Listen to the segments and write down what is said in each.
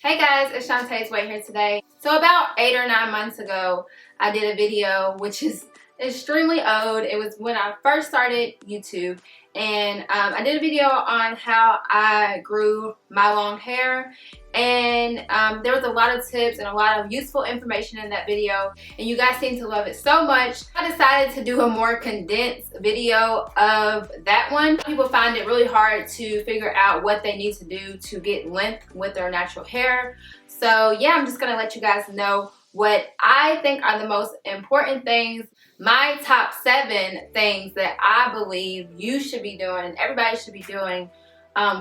Hey guys, it's Shawntas here today. So about 8 or 9 months ago, I did a video which is extremely old. It was when I first started YouTube, and I did a video on how I grew my long hair, and there was a lot of tips and a lot of useful information in that video, and you guys seem to love it so much. I decided to do a more condensed video of that one. People find it really hard to figure out what they need to do to get length with their natural hair. So yeah, I'm just gonna let you guys know what I think are the most important things, my top 7 things that I believe you should be doing and everybody should be doing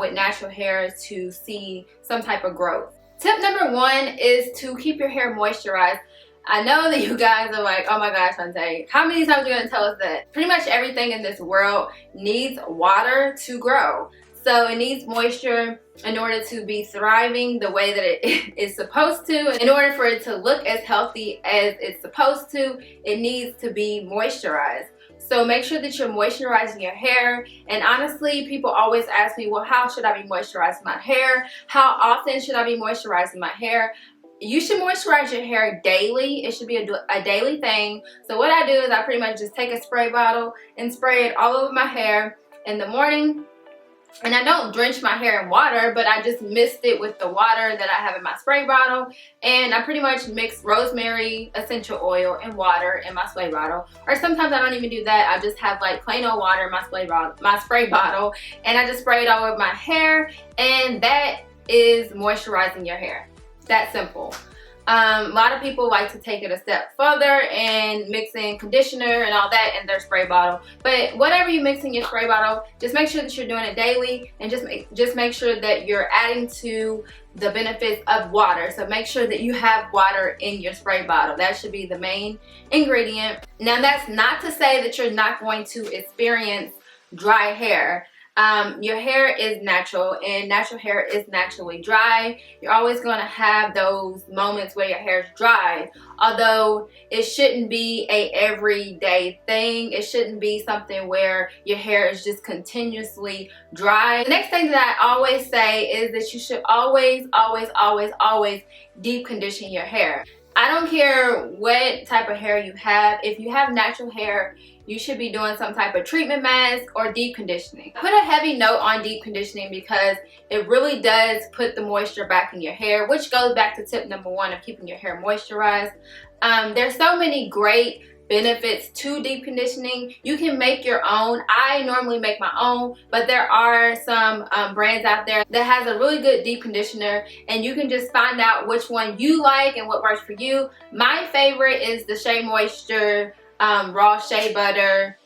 with natural hair to see some type of growth. Tip number 1 is to keep your hair moisturized. I know that you guys are like, oh my gosh, Shante, how many times are you going to tell us that? Pretty much everything in this world needs water to grow. So it needs moisture in order to be thriving the way that it is supposed to. In order for it to look as healthy as it's supposed to, it needs to be moisturized. So make sure that you're moisturizing your hair. And honestly, people always ask me, well, how should I be moisturizing my hair? How often should I be moisturizing my hair? You should moisturize your hair daily. It should be a daily thing. So what I do is I pretty much just take a spray bottle and spray it all over my hair in the morning. And I don't drench my hair in water, but I just mixed it with the water that I have in my spray bottle. And I pretty much mix rosemary essential oil and water in my spray bottle. Or sometimes I don't even do that. I just have like plain old water in my spray bottle, and I just spray it all over my hair, and that is moisturizing your hair. That simple. A lot of people like to take it a step further and mix in conditioner and all that in their spray bottle. But whatever you mix in your spray bottle, just make sure that you're doing it daily, and just make sure that you're adding to the benefits of water. So make sure that you have water in your spray bottle. That should be the main ingredient. Now that's not to say that you're not going to experience dry hair. Your hair is natural, and natural hair is naturally dry. You're always going to have those moments where your hair is dry, although it shouldn't be a everyday thing. It shouldn't be something where your hair is just continuously dry. The next thing that I always say is that you should always deep condition your hair. I don't care what type of hair you have. If you have natural hair, you should be doing some type of treatment mask or deep conditioning. Put a heavy note on deep conditioning because it really does put the moisture back in your hair, which goes back to tip number 1 of keeping your hair moisturized. There's so many great benefits to deep conditioning. You can make your own. I normally make my own, but there are some brands out there that has a really good deep conditioner, and you can just find out which one you like and what works for you. My favorite is the Shea Moisture Raw Shea Butter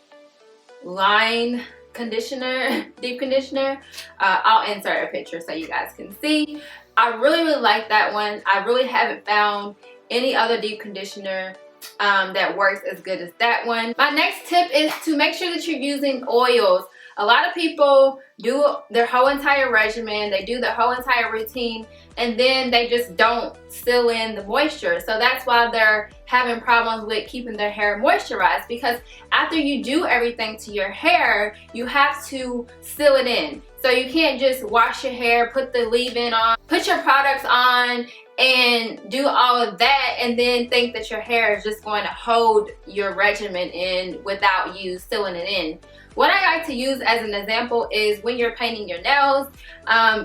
Line Conditioner, Deep Conditioner. I'll insert a picture so you guys can see. I really like that one. I really haven't found any other deep conditioner that works as good as that one. My next tip is to make sure that you're using oils. A lot of people do their whole entire regimen, they do their whole entire routine, and then they just don't seal in the moisture. So that's why they're having problems with keeping their hair moisturized, because after you do everything to your hair, you have to seal it in. So you can't just wash your hair, put the leave-in on, put your products on, and do all of that and then think that your hair is just going to hold your regimen in without you sealing it in. What I like to use as an example is when you're painting your nails.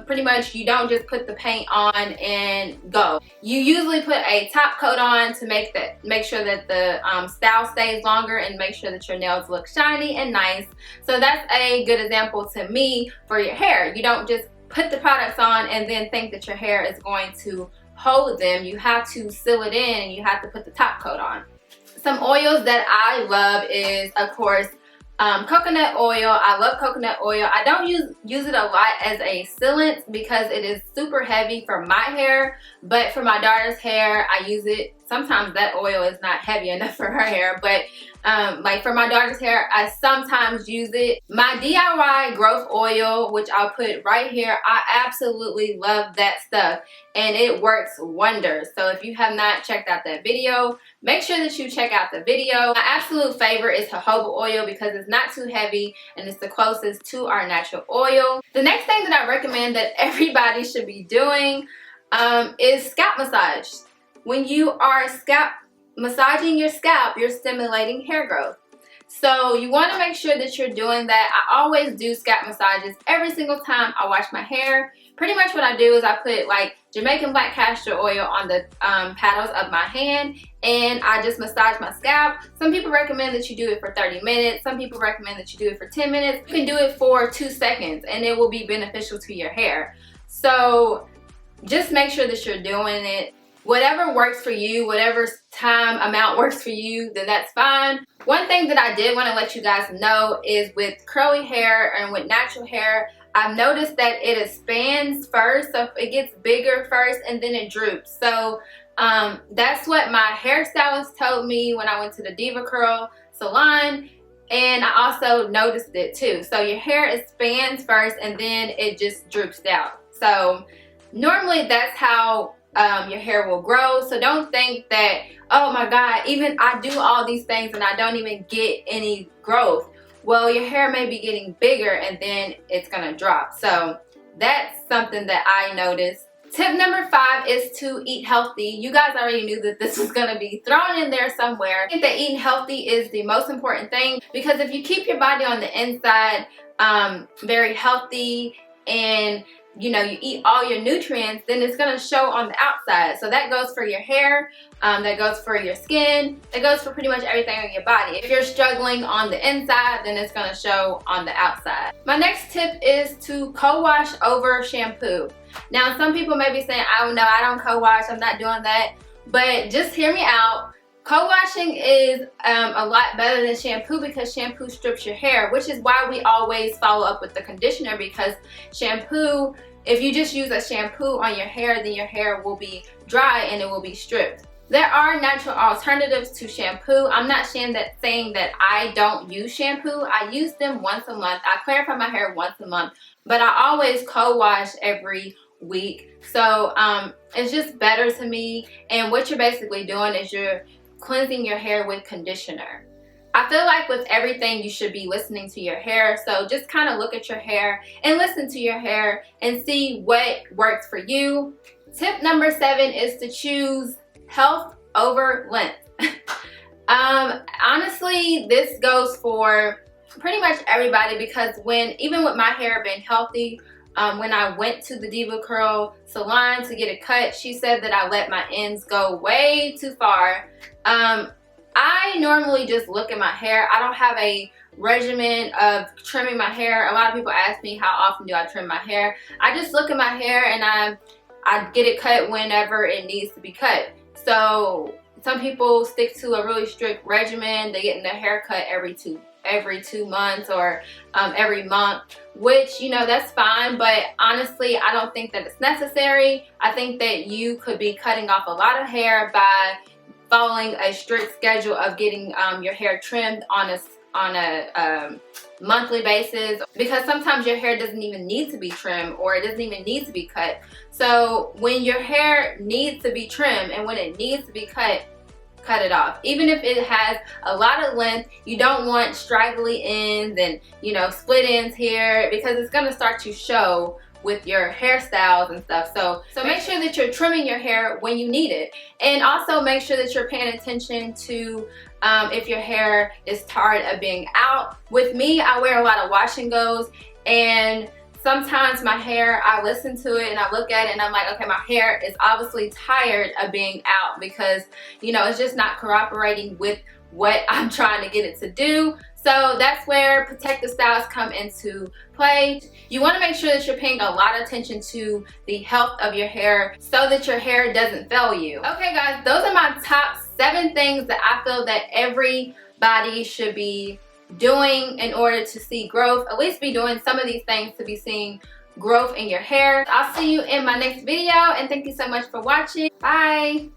Pretty much you don't just put the paint on and go. You usually put a top coat on to make sure that the style stays longer and make sure that your nails look shiny and nice. So that's a good example to me for your hair. You don't just put the products on and then think that your hair is going to hold them. You have to seal it in, and you have to put the top coat on. Some oils that I love is, of course, coconut oil. I love coconut oil. I don't use it a lot as a sealant because it is super heavy for my hair, but for my daughter's hair, I use it. Sometimes that oil is not heavy enough for her hair, but like for my daughter's hair, I sometimes use it. My DIY growth oil, which I'll put right here, I absolutely love that stuff, and it works wonders. So if you have not checked out that video, make sure that you check out the video. My absolute favorite is jojoba oil because it's not too heavy and it's the closest to our natural oil. The next thing that I recommend that everybody should be doing is scalp massage. When you are massaging your scalp, you're stimulating hair growth. So you want to make sure that you're doing that. I always do scalp massages every single time I wash my hair. Pretty much what I do is I put like Jamaican black castor oil on the paddles of my hand, and I just massage my scalp. Some people recommend that you do it for 30 minutes. Some people recommend that you do it for 10 minutes. You can do it for 2 seconds and it will be beneficial to your hair. So just make sure that you're doing it. Whatever works for you, whatever time amount works for you, then that's fine. One thing that I did want to let you guys know is with curly hair and with natural hair, I've noticed that it expands first, so it gets bigger first and then it droops. So that's what my hairstylist told me when I went to the Diva Curl salon, and I also noticed it too. So your hair expands first and then it just droops out. So normally that's how your hair will grow. So don't think that, oh my god, even I do all these things and I don't even get any growth. Well, your hair may be getting bigger and then it's gonna drop. So that's something that I noticed. Tip number 5 is to eat healthy. You guys already knew that this was gonna be thrown in there somewhere. I think that eating healthy is the most important thing, because if you keep your body on the inside very healthy, and you know, you eat all your nutrients, then it's gonna show on the outside. So that goes for your hair, that goes for your skin, that goes for pretty much everything on your body. If you're struggling on the inside, then it's gonna show on the outside. My next tip is to co-wash over shampoo. Now, some people may be saying, oh no, I don't co-wash, I'm not doing that. But just hear me out. Co-washing is a lot better than shampoo, because shampoo strips your hair, which is why we always follow up with the conditioner, because shampoo, if you just use a shampoo on your hair, then your hair will be dry and it will be stripped. There are natural alternatives to shampoo. I'm not saying that I don't use shampoo. I use them once a month. I clarify my hair once a month, but I always co-wash every week. So it's just better to me. And what you're basically doing is you're cleansing your hair with conditioner. I feel like with everything you should be listening to your hair. So just kind of look at your hair and listen to your hair and see what works for you. Tip number 7 is to choose health over length. Honestly, this goes for pretty much everybody, because even with my hair being healthy, when I went to the Diva Curl salon to get a cut, she said that I let my ends go way too far. I normally just look at my hair. I don't have a regimen of trimming my hair. A lot of people ask me, how often do I trim my hair? I just look at my hair and I get it cut whenever it needs to be cut. So some people stick to a really strict regimen. They get their hair cut every two months or every month, which, you know, that's fine, but honestly I don't think that it's necessary. I think that you could be cutting off a lot of hair by following a strict schedule of getting your hair trimmed on a monthly basis, because sometimes your hair doesn't even need to be trimmed, or it doesn't even need to be cut. So when your hair needs to be trimmed and when it needs to be cut it off. Even if it has a lot of length, you don't want straggly ends and, you know, split ends here, because it's going to start to show with your hairstyles and stuff. So make sure that you're trimming your hair when you need it, and also make sure that you're paying attention to if your hair is tired of being out. With me, I wear a lot of wash and goes, and sometimes my hair, I listen to it and I look at it and I'm like, okay, my hair is obviously tired of being out, because, you know, it's just not cooperating with what I'm trying to get it to do. So that's where protective styles come into play. You want to make sure that you're paying a lot of attention to the health of your hair so that your hair doesn't fail you. Okay guys, those are my top 7 things that I feel that everybody should be doing in order to see growth. At least be doing some of these things to be seeing growth in your hair. I'll see you in my next video, and thank you so much for watching. Bye.